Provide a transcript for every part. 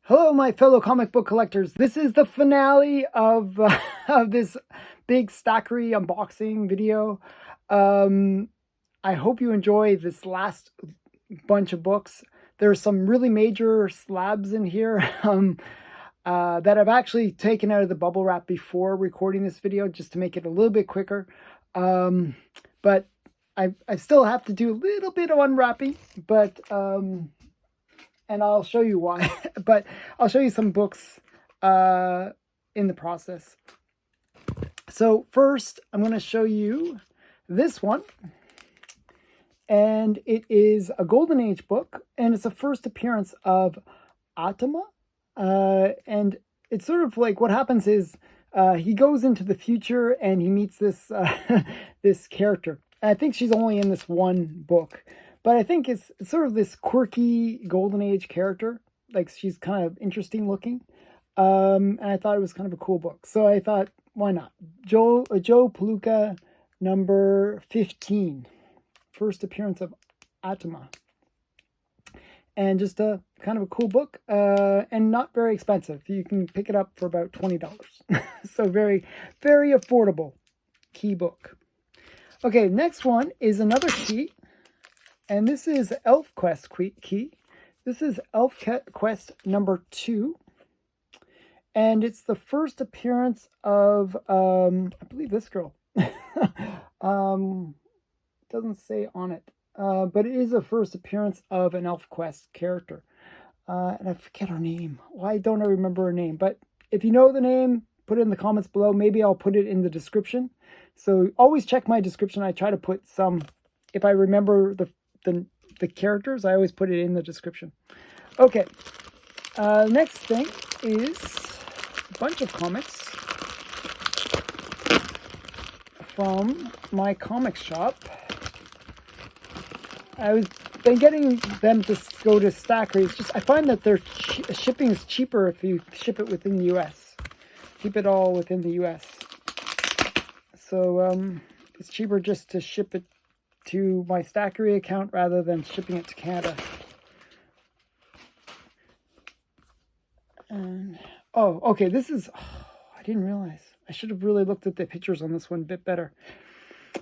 Hello, my fellow comic book collectors. This is the finale of, of this big Stackry unboxing video. I hope you enjoy this last bunch of books. There's some really major slabs in here that I've actually taken out of the bubble wrap before recording this video just to make it a little bit quicker. But I still have to do a little bit of unwrapping, but... and I'll show you why, but I'll show you some books in the process. So first, I'm going to show you this one. And it is a Golden Age book, and it's the first appearance of Atama. And it's sort of like what happens is he goes into the future and he meets this, this character. And I think she's only in this one book. But I think it's sort of this quirky Golden Age character. Like, she's kind of interesting looking. And I thought it was kind of a cool book. So I thought, why not? Joe Palooka, number 15. First appearance of Atama. And just a kind of a cool book. And not very expensive. You can pick it up for about $20. So very, very affordable key book. Okay, next one is another key. And this is Elf Quest key. This is Elf Quest number 2. And it's the first appearance of, I believe this girl. Doesn't say on it. But it is the first appearance of an Elf Quest character. And I forget her name. Why don't I remember her name? But if you know the name, put it in the comments below. Maybe I'll put it in the description. So always check my description. I try to put some, if I remember the characters, I always put it in the description. Okay, next thing is a bunch of comics from my comics shop. I've been getting them to go to Stackry. It's just I find that their shipping is cheaper if you ship it within the U.S. Keep it all within the U.S. So it's cheaper just to ship it to my Stackry account rather than shipping it to Canada. And oh, okay, this is, I didn't realize. I should have really looked at the pictures on this one a bit better.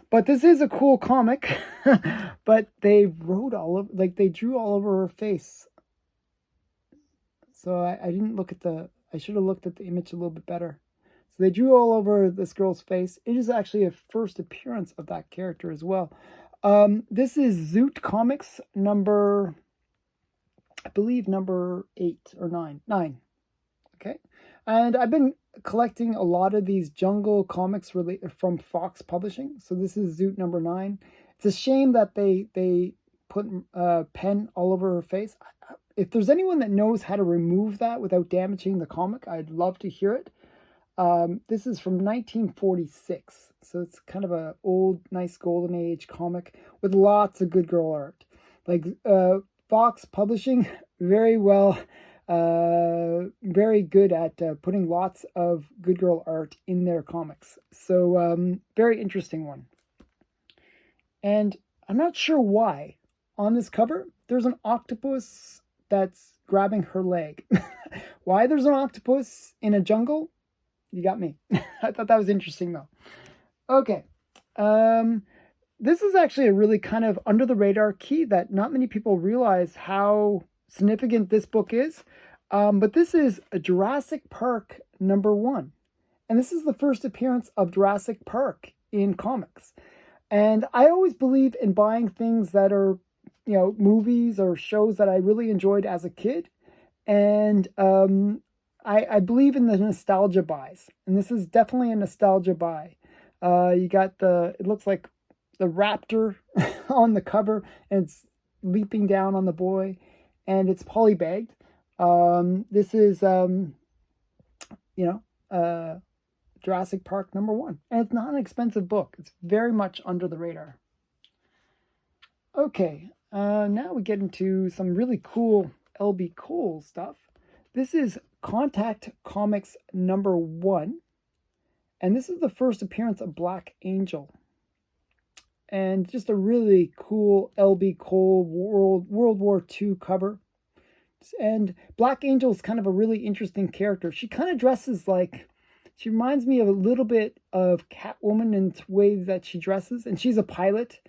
But this is a cool comic, but they wrote all of, like they drew all over her face. So I didn't look at I should have looked at the image a little bit better. So they drew all over this girl's face. It is actually a first appearance of that character as well. This is Zoot Comics number, I believe number 8 or 9. Okay. And I've been collecting a lot of these jungle comics from Fox Publishing. So this is Zoot number 9. It's a shame that they put pen all over her face. If there's anyone that knows how to remove that without damaging the comic, I'd love to hear it. This is from 1946, so it's kind of a old, nice Golden Age comic with lots of good girl art. Like Fox Publishing, very well, very good at putting lots of good girl art in their comics. So very interesting one. And I'm not sure why on this cover there's an octopus that's grabbing her leg. Why there's an octopus in a jungle? You got me. I thought that was interesting, though. Okay. This is actually a really kind of under-the-radar key that not many people realize how significant this book is. But this is a Jurassic Park number 1. And this is the first appearance of Jurassic Park in comics. And I always believe in buying things that are, you know, movies or shows that I really enjoyed as a kid. And I believe in the nostalgia buys, and this is definitely a nostalgia buy. You got it looks like the raptor on the cover, and it's leaping down on the boy, and it's polybagged. This is, Jurassic Park number 1, and it's not an expensive book. It's very much under the radar. Okay, now we get into some really cool LB Cole stuff. This is Contact Comics number 1. And this is the first appearance of Black Angel. And just a really cool LB Cole World War II cover. And Black Angel is kind of a really interesting character. She kind of dresses like, she reminds me of a little bit of Catwoman in the way that she dresses. And she's a pilot,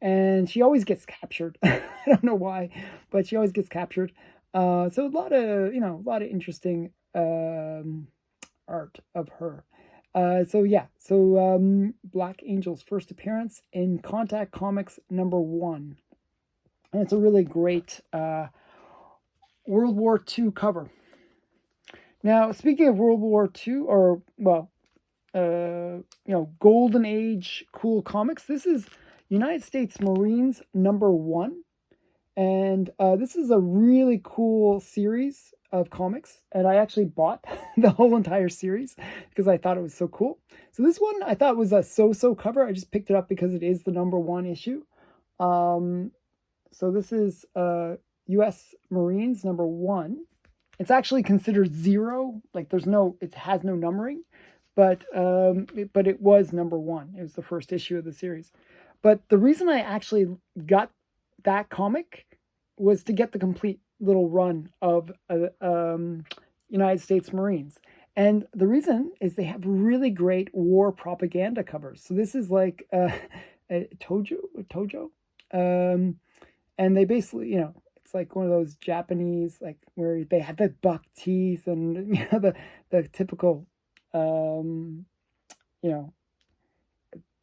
and she always gets captured. I don't know why, but she always gets captured. So a lot of, a lot of interesting art of her. So Black Angel's first appearance in Contact Comics #1. And it's a really great World War II cover. Now, speaking of World War II, or, Golden Age cool comics, this is United States Marines #1. And this is a really cool series of comics. And I actually bought the whole entire series because I thought it was so cool. So this one I thought was a so-so cover. I just picked it up because it is the #1 issue. So this is U.S. Marines #1. It's actually considered 0. Like it has no numbering, but it was #1. It was the first issue of the series. But the reason I actually got that comic was to get the complete little run of United States Marines. And the reason is they have really great war propaganda covers. So this is like a Tojo. And they basically, it's like one of those Japanese, like where they have the buck teeth and, the typical,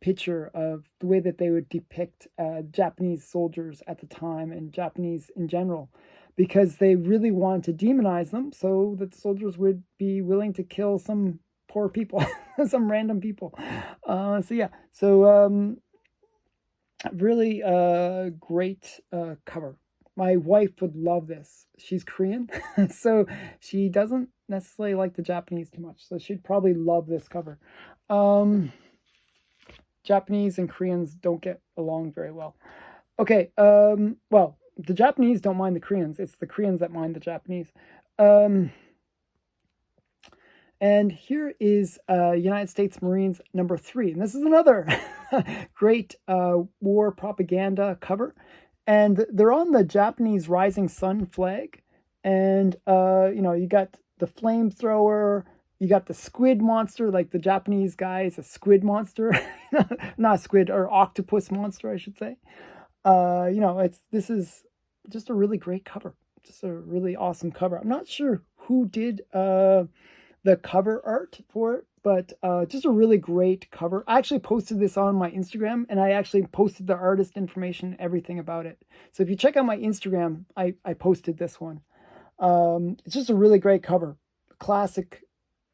picture of the way that they would depict Japanese soldiers at the time and Japanese in general, because they really wanted to demonize them so that the soldiers would be willing to kill some poor people, some random people. Really great cover. My wife would love this. She's Korean, so she doesn't necessarily like the Japanese too much, so she'd probably love this cover. Japanese and Koreans don't get along very well. Okay, the Japanese don't mind the Koreans. It's the Koreans that mind the Japanese. And here is United States Marines #3. And this is another great war propaganda cover. And they're on the Japanese Rising Sun flag. And, you got the flamethrower. You got the squid monster, like the Japanese guy is a squid monster. Not squid, or octopus monster, I should say. This is just a really great cover. Just a really awesome cover. I'm not sure who did the cover art for it, but just a really great cover. I actually posted this on my Instagram, and I actually posted the artist information, everything about it. So if you check out my Instagram, I posted this one. It's just a really great cover. Classic,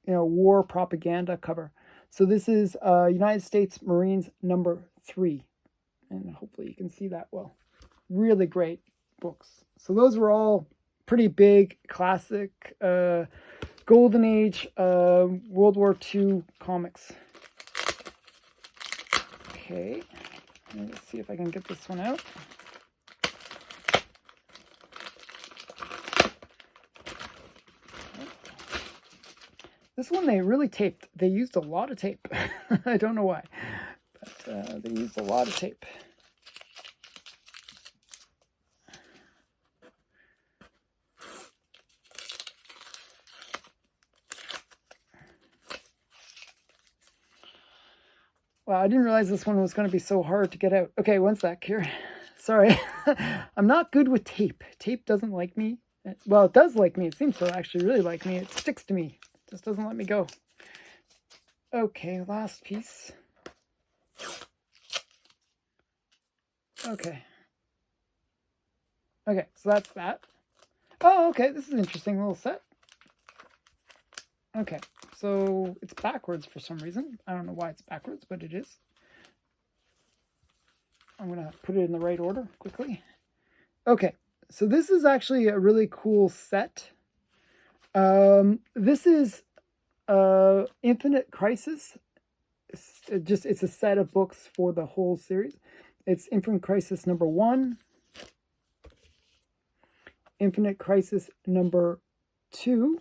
war propaganda cover. So this is United States Marines #3. And hopefully you can see that well. Really great books. So those were all pretty big, classic, Golden Age, World War II comics. Okay, let's see if I can get this one out. This one they really taped. They used a lot of tape. I don't know why, but they used a lot of tape. Wow, I didn't realize this one was going to be so hard to get out. Okay, one sec here. Sorry. I'm not good with tape. Tape doesn't like me. Well, it does like me. It seems to actually really like me. It sticks to me. It just doesn't let me go. Okay, last piece. Okay. Okay, so that's that. Oh, okay, this is an interesting little set. Okay, so it's backwards for some reason. I don't know why it's backwards, but it is. I'm going to put it in the right order quickly. Okay, so this is actually a really cool set. This is Infinite Crisis. It's a set of books for the whole series. It's Infinite Crisis #1, Infinite Crisis #2,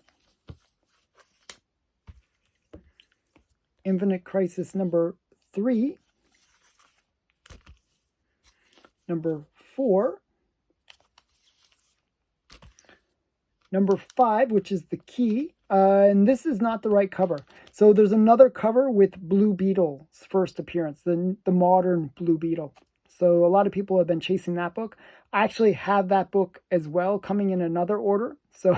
Infinite Crisis #3, #4, number 5, which is the key. And this is not the right cover. So there's another cover with Blue Beetle's first appearance, the modern Blue Beetle. So a lot of people have been chasing that book. I actually have that book as well, coming in another order. So,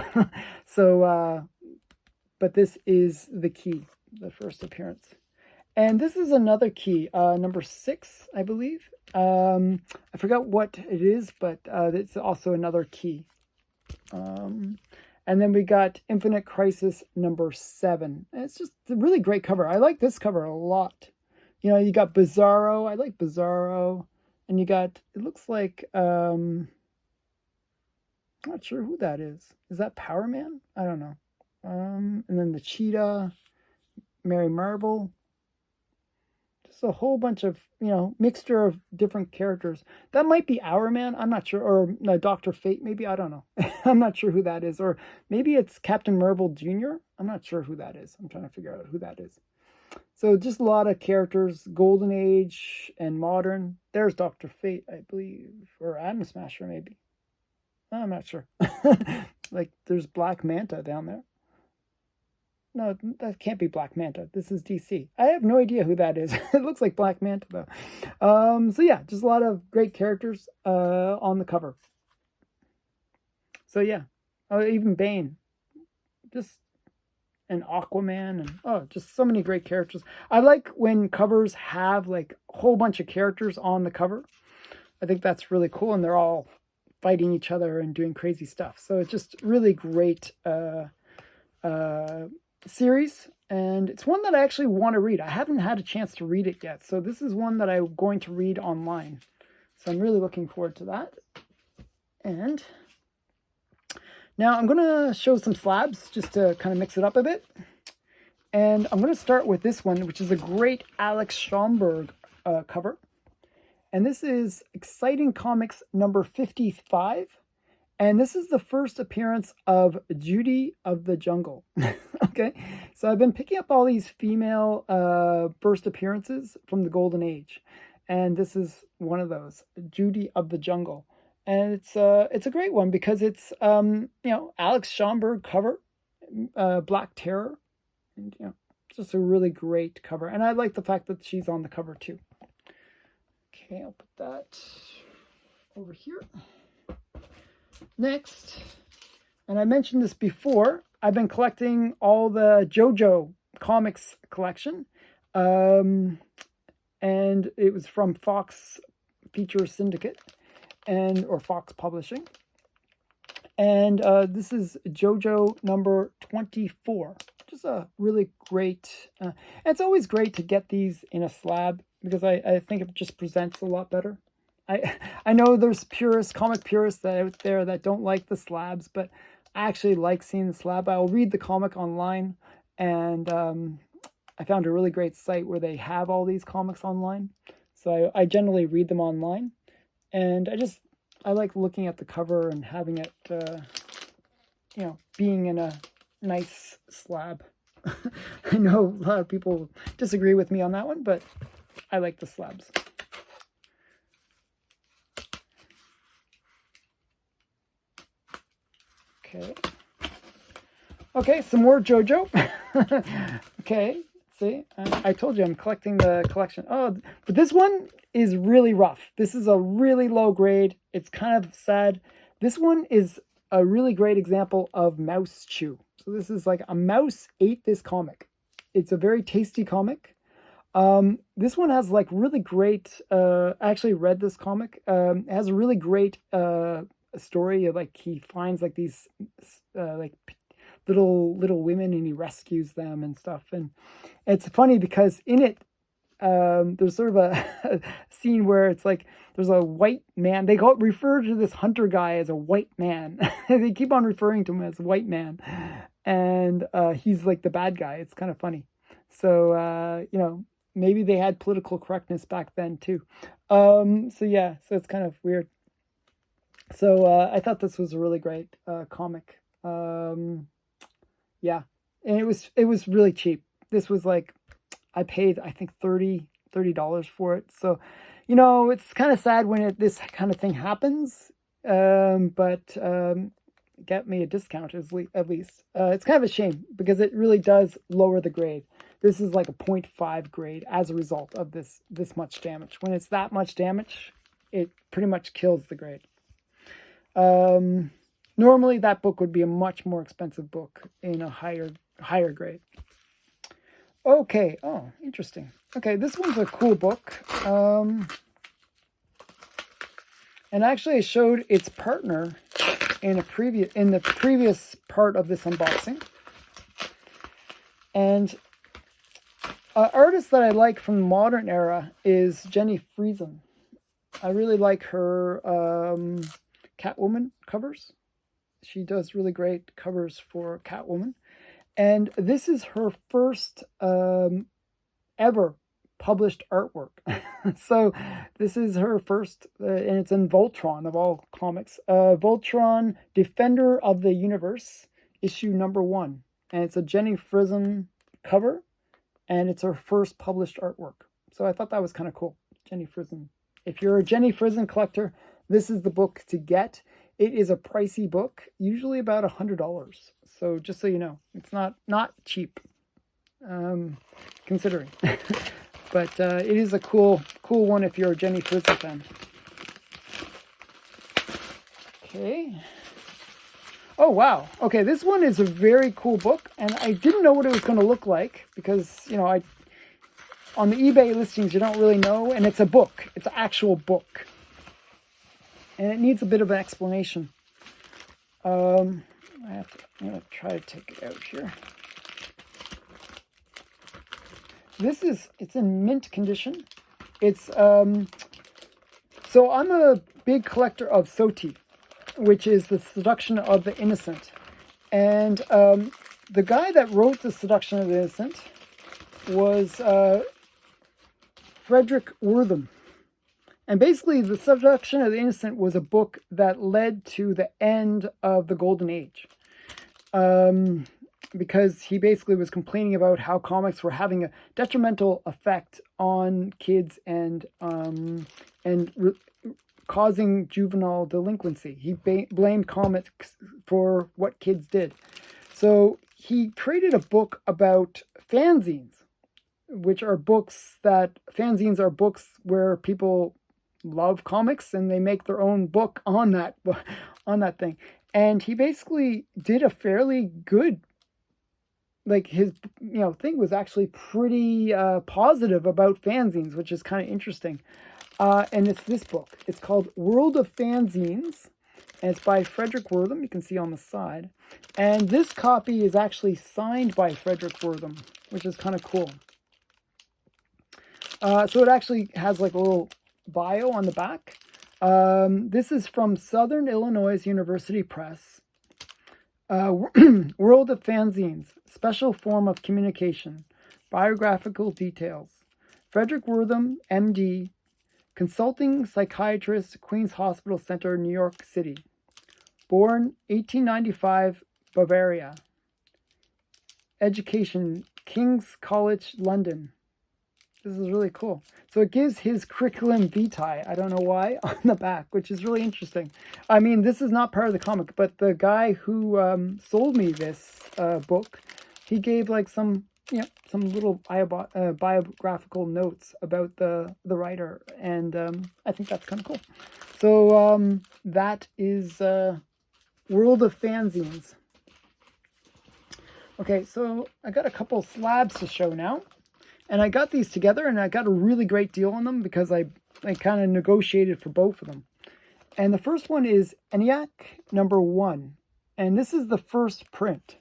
but this is the key, the first appearance. And this is another key, number 6, I believe. I forgot what it is, but it's also another key. And then we got Infinite Crisis number 7. And it's just a really great cover. I like this cover a lot. You know, you got Bizarro. I like Bizarro. And you got, it looks like, I'm not sure who that is. Is that Power Man? I don't know. And then the Cheetah, Mary Marble. Just a whole bunch of, you know, mixture of different characters. That might be Our Man. I'm not sure. Or Dr. Fate, maybe. I don't know. I'm not sure who that is. Or maybe it's Captain Marvel Jr. I'm not sure who that is. I'm trying to figure out who that is. So just a lot of characters. Golden Age and Modern. There's Dr. Fate, I believe. Or Atom Smasher, maybe. I'm not sure. Like, there's Black Manta down there. No, that can't be Black Manta. This is DC. I have no idea who that is. It looks like Black Manta, though. So yeah, just a lot of great characters on the cover. So yeah. Even Bane. Just an Aquaman. And just so many great characters. I like when covers have like a whole bunch of characters on the cover. I think that's really cool. And they're all fighting each other and doing crazy stuff. So it's just really great series, and it's one that I actually want to read. I haven't had a chance to read it yet, so this is one that I'm going to read online. So I'm really looking forward to that. And now I'm going to show some slabs just to kind of mix it up a bit. And I'm going to start with this one, which is a great Alex Schomburg cover. And this is Exciting Comics number 55. And this is the first appearance of Judy of the Jungle. Okay, so I've been picking up all these female first appearances from the Golden Age. And this is one of those, Judy of the Jungle. And it's a great one because it's, you know, Alex Schomburg cover, Black Terror. And, you know, it's just a really great cover. And I like the fact that she's on the cover too. Okay, I'll put that over here. Next, and I mentioned this before, I've been collecting all the JoJo comics collection. And it was from Fox Feature Syndicate or Fox Publishing. And this is JoJo number 24. Just a really great, and it's always great to get these in a slab because I think it just presents a lot better. I know there's comic purists out there that don't like the slabs, but I actually like seeing the slab. I'll read the comic online, and I found a really great site where they have all these comics online. So I generally read them online, and I like looking at the cover and having it, you know, being in a nice slab. I know a lot of people disagree with me on that one, but I like the slabs. Okay, some more JoJo. Okay, see, I told you I'm collecting the collection. Oh, but this one is really rough. This is a really low grade. It's kind of sad. This one is a really great example of Mouse Chew. So this is like a mouse ate this comic. It's a very tasty comic. This one has like really great, I actually read this comic. It has a really great story of like he finds like these like little women and he rescues them and stuff. And it's funny because in it there's sort of a scene where it's like there's a white man. They refer to this hunter guy as a white man. They keep on referring to him as white man, and he's like the bad guy. It's kind of funny. So you know, maybe they had political correctness back then too. So yeah, so it's kind of weird. So I thought this was a really great comic. Yeah, and it was really cheap. This was like, I paid I think $30 for it. So, you know, it's kind of sad when this kind of thing happens. But get me a discount at least. It's kind of a shame because it really does lower the grade. This is like a 0.5 grade as a result of this much damage. When it's that much damage, it pretty much kills the grade. Normally that book would be a much more expensive book in a higher grade. Okay, oh, interesting. Okay, this one's a cool book. And actually I showed its partner in the previous part of this unboxing. And an artist that I like from the modern era is Jenny Frison. I really like her Catwoman covers. She does really great covers for Catwoman. And this is her first ever published artwork. So this is her first, and it's in Voltron of all comics. Voltron Defender of the Universe, issue number 1. And it's a Jenny Frison cover, and it's her first published artwork. So I thought that was kind of cool. Jenny Frison. If you're a Jenny Frison collector, this is the book to get. It is a pricey book, usually about $100. So just so you know, it's not cheap, considering. But it is a cool one if you're a Jenny Frison fan. Okay. Oh, wow. Okay, this one is a very cool book, and I didn't know what it was going to look like because, you know, on the eBay listings, you don't really know, and it's a book. It's an actual book. And it needs a bit of an explanation. I'm going to try to take it out here. It's in mint condition. It's, so I'm a big collector of Soti, which is the Seduction of the Innocent. And the guy that wrote the Seduction of the Innocent was Fredric Wertham. And basically, the Seduction of the Innocent was a book that led to the end of the Golden Age. Because he basically was complaining about how comics were having a detrimental effect on kids and causing juvenile delinquency. He blamed comics for what kids did. So he created a book about fanzines, which are fanzines are books where people love comics and they make their own book on that thing. And he basically did a fairly good, like his thing was actually pretty positive about fanzines, which is kind of interesting. And it's this book. It's called World of Fanzines, and it's by Fredric Wertham. You can see on the side. And this copy is actually signed by Fredric Wertham, which is kind of cool. So it actually has like a little bio on the back. This is from Southern Illinois University Press. World of Fanzines, special form of communication, biographical details. Fredric Wertham, MD, consulting psychiatrist, Queens Hospital Center, New York City. Born 1895, Bavaria. Education, King's College, London. This is really cool. So it gives his curriculum vitae, I don't know why, on the back, which is really interesting. I mean, this is not part of the comic, but the guy who sold me this book, he gave like some little biographical notes about the writer, and I think that's kind of cool. So that is World of Fanzines. Okay, so I got a couple slabs to show now. And I got these together, and I got a really great deal on them because I kind of negotiated for both of them. And the first one is ENIAC number 1. And this is the first print.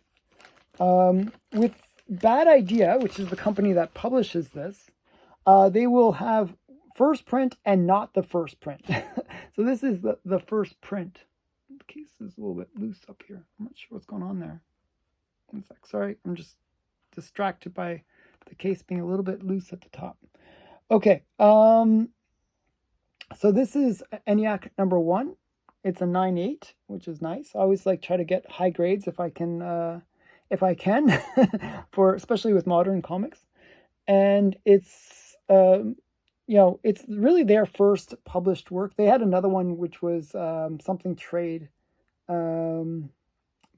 With Bad Idea, which is the company that publishes this, they will have first print and not the first print. So this is the first print. The case is a little bit loose up here. I'm not sure what's going on there. One sec. Sorry, I'm just distracted by the case being a little bit loose at the top. Okay, so this is ENIAC number 1. It's a 9.8, which is nice. I always try to get high grades if I can, for especially with modern comics. And it's it's really their first published work. They had another one which was something trade.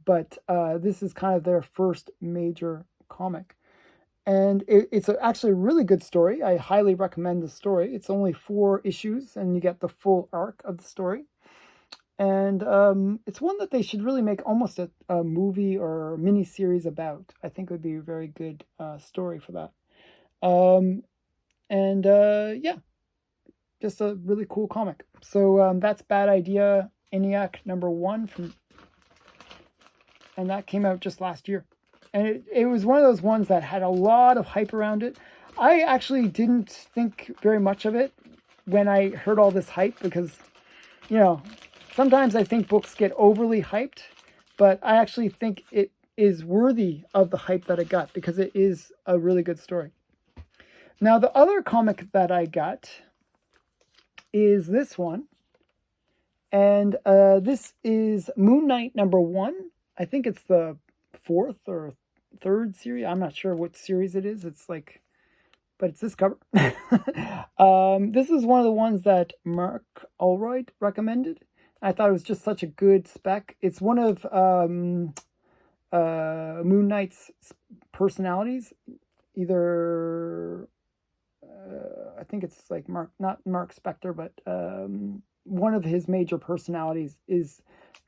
but this is kind of their first major comic. And it's actually a really good story. I highly recommend the story. It's only 4 issues, and you get the full arc of the story. And it's one that they should really make almost a movie or a mini series about. I think it would be a very good story for that. Yeah, just a really cool comic. So that's Bad Idea ENIAC #1 and that came out just last year. And it was one of those ones that had a lot of hype around it. I actually didn't think very much of it when I heard all this hype because, sometimes I think books get overly hyped, but I actually think it is worthy of the hype that it got because it is a really good story. Now, the other comic that I got is this one. And this is Moon Knight #1. I think it's the 4th or 3rd series. I'm not sure what series it is. But it's this cover. This is one of the ones that Mark Allroyd recommended. I thought it was just such a good spec. It's one of Moon Knight's personalities. Either, I think it's like not Mark Spector, but one of his major personalities is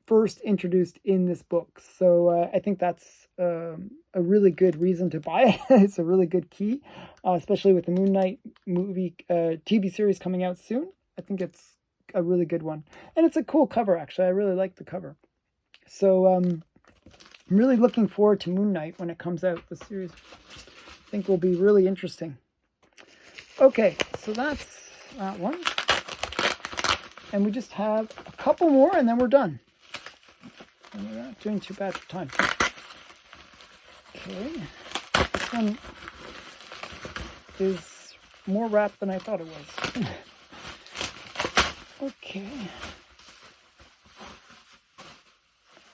first introduced in this book. So I think that's a really good reason to buy it. It's a really good key, especially with the Moon Knight movie TV series coming out soon. I think it's a really good one. And it's a cool cover, actually. I really like the cover. So I'm really looking forward to Moon Knight when it comes out. The series I think will be really interesting. Okay, so that's that one. And we just have a couple more and then we're done. And we're not doing too bad for time. Okay. This one is more wrapped than I thought it was. Okay.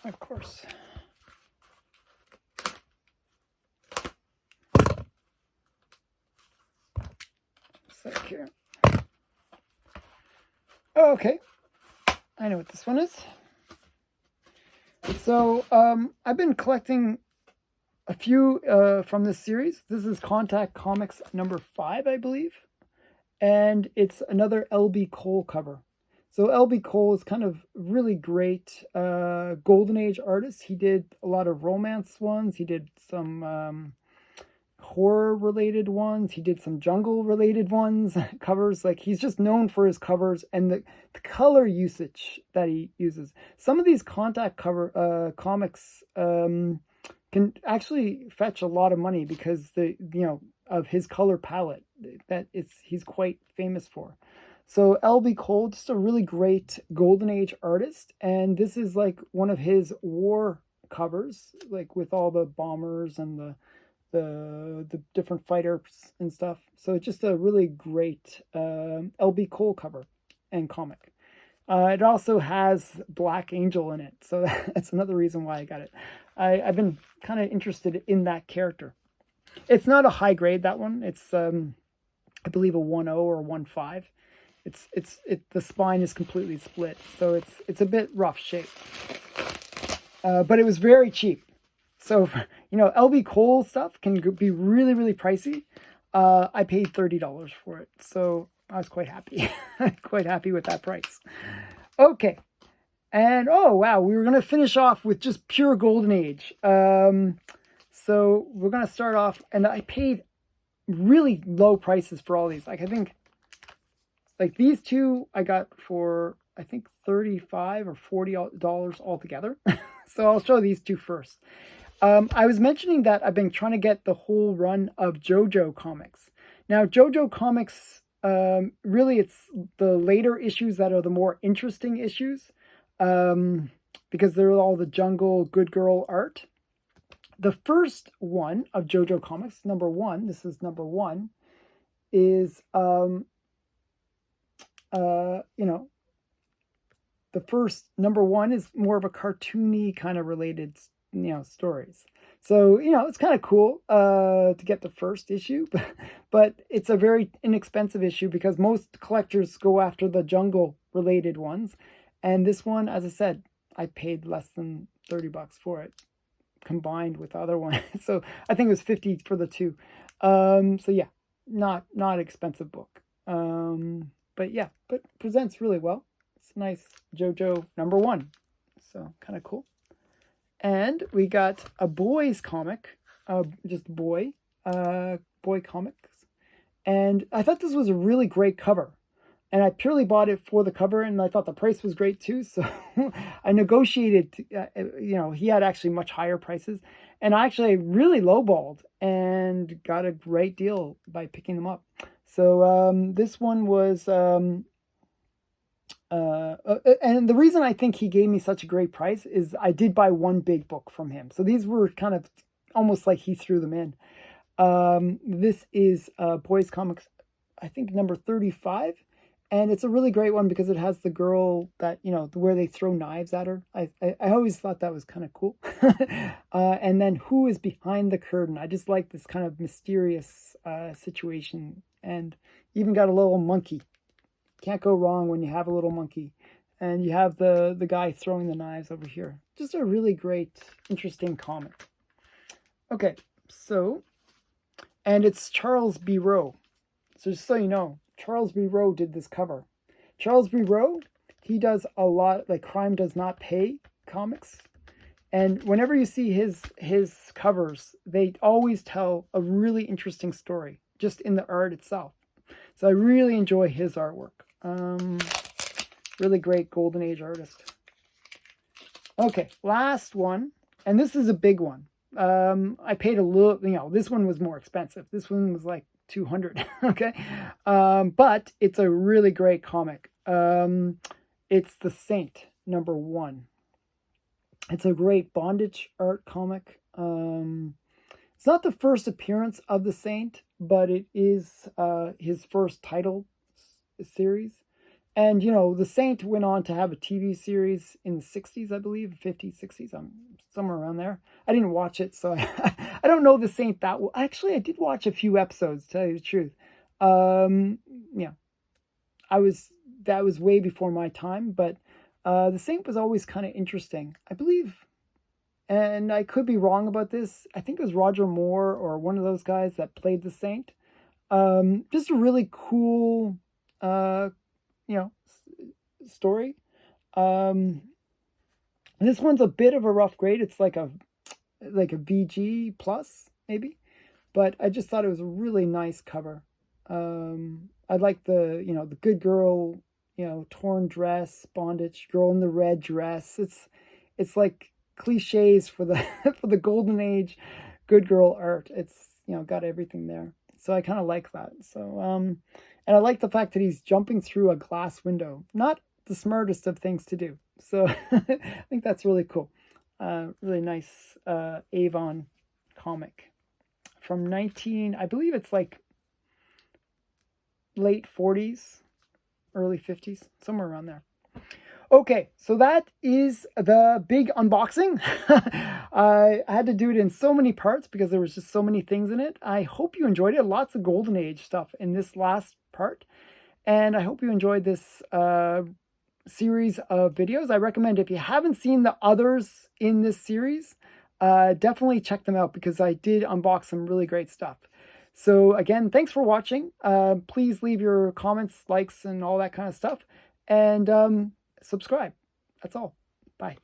Of course. Sec here. Okay. I know what this one is. So I've been collecting a few from this series. This is Contact Comics #5, I believe. And it's another L.B. Cole cover. So L.B. Cole is kind of really great Golden Age artist. He did a lot of romance ones. He did some horror-related ones. He did some jungle-related ones, covers. Like, he's just known for his covers and the color usage that he uses. Some of these Contact comics can actually fetch a lot of money because of his color palette that he's quite famous for. So L.B. Cole, just a really great Golden Age artist, and this is like one of his war covers, like with all the bombers and the different fighters and stuff. So it's just a really great L.B. Cole cover and comic. It also has Black Angel in it, so that's another reason why I got it. I've been kind of interested in that character. It's not a high grade, that one. It's I believe a 1.0 or 1.5. The spine is completely split, so it's a bit rough shape. But it was very cheap. So L.B. Cole stuff can be really, really pricey. I paid $30 for it, so I was quite happy. Quite happy with that price. Okay. And oh wow, we were gonna finish off with just pure Golden Age. So we're gonna start off, and I paid really low prices for all these. Like, I think like these two I got for I think $35 or $40 altogether. So I'll show these two first. I was mentioning that I've been trying to get the whole run of JoJo comics. Now, JoJo comics, really it's the later issues that are the more interesting issues, because they're all the jungle good girl art. The first one of JoJo comics, #1, this is #1, is, the first #1 is more of a cartoony kind of related, stories. So, it's kind of cool to get the first issue, but it's a very inexpensive issue because most collectors go after the jungle related ones. And this one, as I said, I paid less than $30 for it, combined with the other one. So I think it was 50 for the two. So yeah, not expensive book. But yeah, but presents really well. It's a nice JoJo #1. So kind of cool. And we got a boys comic, just boy comics. And I thought this was a really great cover. And I purely bought it for the cover, and I thought the price was great too. So I negotiated, he had actually much higher prices. And I actually really lowballed and got a great deal by picking them up. So this one was, and the reason I think he gave me such a great price is I did buy one big book from him. So these were kind of almost like he threw them in. This is Boys Comics, I think number 35. And it's a really great one because it has the girl that, where they throw knives at her. I always thought that was kind of cool. And then who is behind the curtain? I just like this kind of mysterious situation. And even got a little monkey. Can't go wrong when you have a little monkey. And you have the guy throwing the knives over here. Just a really great, interesting comic. Okay, so, and it's Charles B. Rowe. So just so you know, Charles B. Rowe did this cover. Charles B. Rowe, he does a lot, like Crime Does Not Pay comics. And whenever you see his covers, they always tell a really interesting story, just in the art itself. So I really enjoy his artwork. Really great Golden Age artist. Okay, last one. And this is a big one. I paid a little, this one was more expensive. This one was like $200. Okay. But it's a really great comic. It's The Saint #1. It's a great bondage art comic. It's not the first appearance of the Saint, but it is his first title series. And, the Saint went on to have a TV series in the 60s, I believe, 50s, 60s, somewhere around there. I didn't watch it, so I don't know the Saint that well. Actually, I did watch a few episodes, to tell you the truth. That was way before my time, but the Saint was always kind of interesting. I believe, and I could be wrong about this, I think it was Roger Moore or one of those guys that played the Saint. Just a really cool, story. This one's a bit of a rough grade. It's like a VG plus maybe, but I just thought it was a really nice cover. I like the good girl, torn dress, bondage, girl in the red dress. It's like cliches for the for the Golden Age good girl art. It's got everything there. So I kind of like that. So and I like the fact that he's jumping through a glass window. Not the smartest of things to do. So I think that's really cool. Really nice Avon comic from I believe it's like late 40s, early 50s, somewhere around there. Okay, so that is the big unboxing. I had to do it in so many parts because there was just so many things in it. I hope you enjoyed it. Lots of Golden Age stuff in this last part. And I hope you enjoyed this series of videos. I recommend, if you haven't seen the others in this series, definitely check them out because I did unbox some really great stuff. So again, thanks for watching. Please leave your comments, likes, and all that kind of stuff. And subscribe. That's all. Bye.